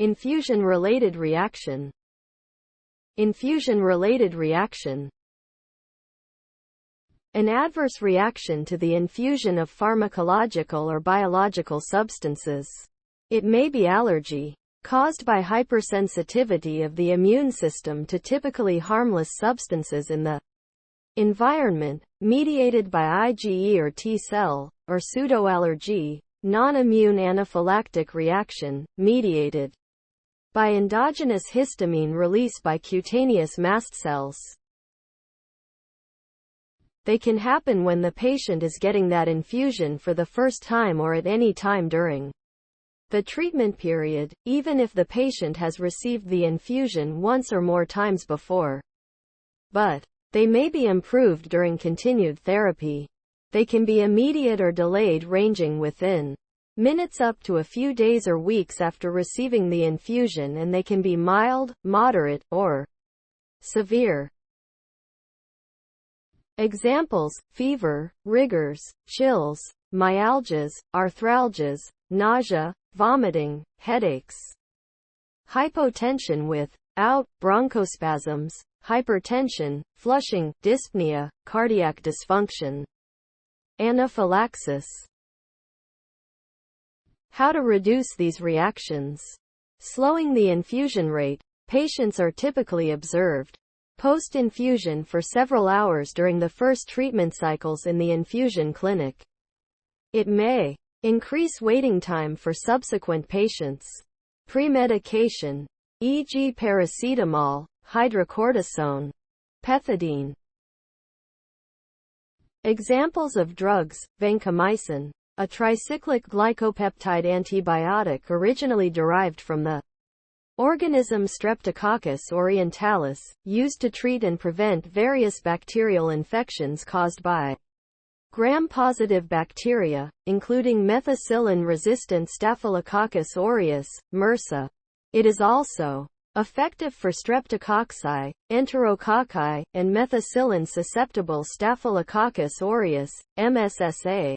Infusion-related reaction. Infusion-related reaction. An adverse reaction to the infusion of pharmacological or biological substances. It may be allergy, caused by hypersensitivity of the immune system to typically harmless substances in the environment, mediated by IgE or T cell, or pseudoallergy, non-immune anaphylactic reaction, mediated by endogenous histamine release by cutaneous mast cells. They can happen when the patient is getting that infusion for the first time or at any time during the treatment period, even if the patient has received the infusion once or more times before. But they may be improved during continued therapy. They can be immediate or delayed, ranging within minutes up to a few days or weeks after receiving the infusion, and they can be mild, moderate, or severe. Examples: fever, rigors, chills, myalgias, arthralgias, nausea, vomiting, headaches. Hypotension without bronchospasms, hypertension, flushing, dyspnea, cardiac dysfunction. Anaphylaxis. How to reduce these reactions. Slowing the infusion rate. Patients are typically observed post-infusion for several hours during the first treatment cycles in the infusion clinic. It may increase waiting time for subsequent patients. Pre-medication, e.g. paracetamol, hydrocortisone, pethidine. Examples of drugs: vancomycin, a tricyclic glycopeptide antibiotic originally derived from the organism Streptococcus orientalis, used to treat and prevent various bacterial infections caused by gram-positive bacteria, including methicillin-resistant Staphylococcus aureus, MRSA. It is also effective for streptococci, enterococci, and methicillin-susceptible Staphylococcus aureus, MSSA,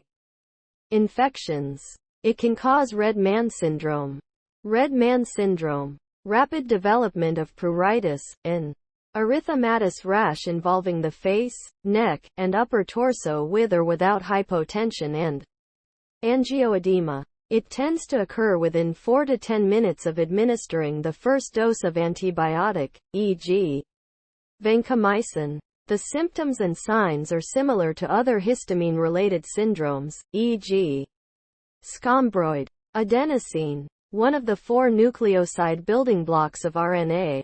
infections. It can cause red man syndrome. Red man syndrome, rapid development of pruritus, an erythematous rash involving the face, neck, and upper torso with or without hypotension, and angioedema. It tends to occur within 4 to 10 minutes of administering the first dose of antibiotic, e.g. vancomycin. The symptoms and signs are similar to other histamine-related syndromes, e.g. scombroid. Adenosine, one of the 4 nucleoside building blocks of RNA.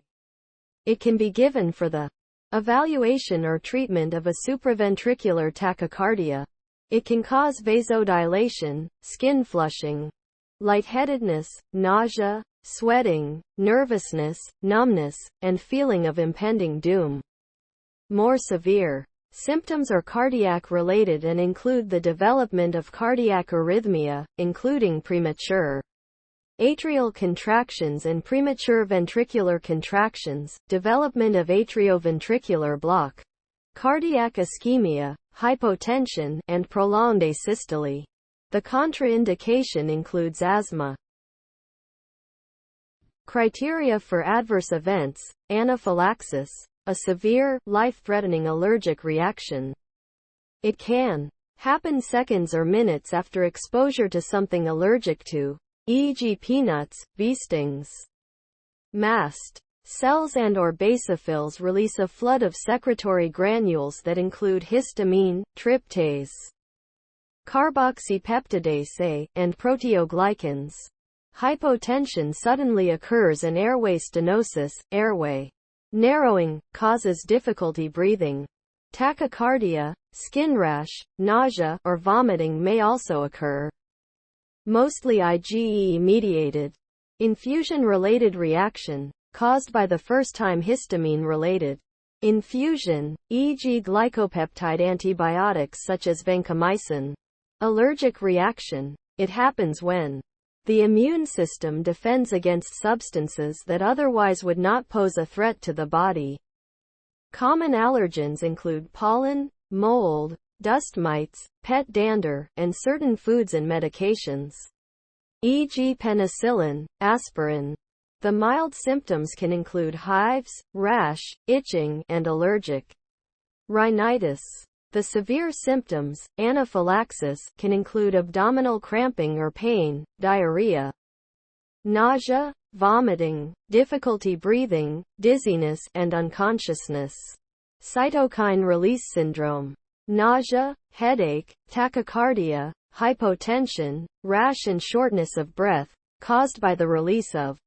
It can be given for the evaluation or treatment of a supraventricular tachycardia. It can cause vasodilation, skin flushing, lightheadedness, nausea, sweating, nervousness, numbness, and feeling of impending doom. More severe symptoms are cardiac-related and include the development of cardiac arrhythmia, including premature atrial contractions and premature ventricular contractions, development of atrioventricular block, cardiac ischemia, hypotension, and prolonged asystole. The contraindication includes asthma. Criteria for adverse events: anaphylaxis, a severe, life-threatening allergic reaction. It can happen seconds or minutes after exposure to something allergic to, e.g. peanuts, bee stings. Mast cells and/or basophils release a flood of secretory granules that include histamine, tryptase, carboxypeptidase A, and proteoglycans. Hypotension suddenly occurs and airway stenosis, airway narrowing, causes difficulty breathing. Tachycardia, skin rash, nausea, or vomiting may also occur. Mostly IgE-mediated. Infusion-related reaction, caused by the first-time histamine-related infusion, e.g. glycopeptide antibiotics such as vancomycin. Allergic reaction. It happens when the immune system defends against substances that otherwise would not pose a threat to the body. Common allergens include pollen, mold, dust mites, pet dander, and certain foods and medications, e.g. penicillin, aspirin. The mild symptoms can include hives, rash, itching, and allergic rhinitis. The severe symptoms, anaphylaxis, can include abdominal cramping or pain, diarrhea, nausea, vomiting, difficulty breathing, dizziness, and unconsciousness. Cytokine release syndrome. Nausea, headache, tachycardia, hypotension, rash and shortness of breath, caused by the release of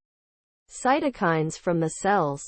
cytokines from the cells.